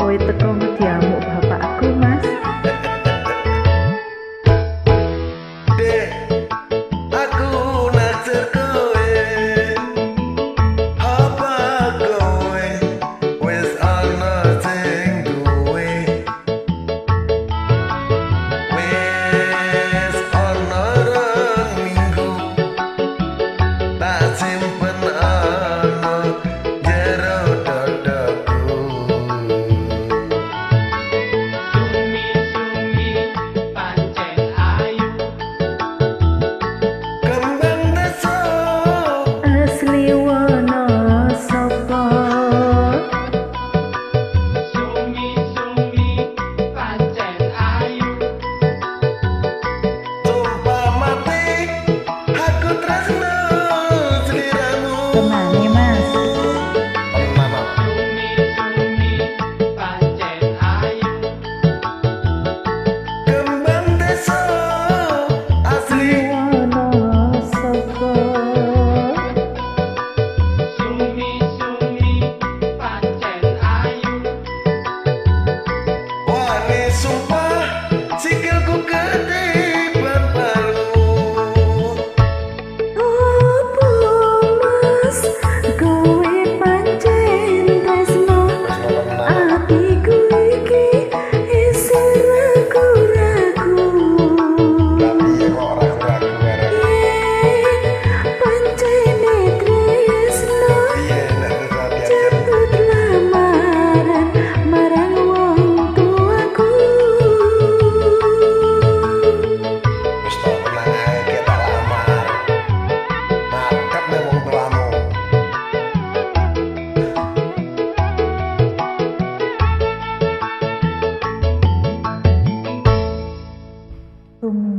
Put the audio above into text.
kowe teko ngediamu bapakku, Mas. Dek, aku naksir kowe. Apa kowe wis ana sing duwe? Wis ana rong minggu tak simpen ana jero dadaku. Sumi-sumi pancen ayu, Kembang desa Asli wana sapa? sumi-sumi pancen ayu, sumpah mati aku tresno sliramu. Tenane, Mas. Mama sumi-sumi pancen ayu, kembang desa asli Wana sapa? sumi-sumi pancen ayu, wani sumpah sikilku ketiban palu. Opo, Mas? Kowe pancen tresno atiku iki isih ragu-ragu. Pancene tresno cepet lamaran marang wong tuaku. Sumi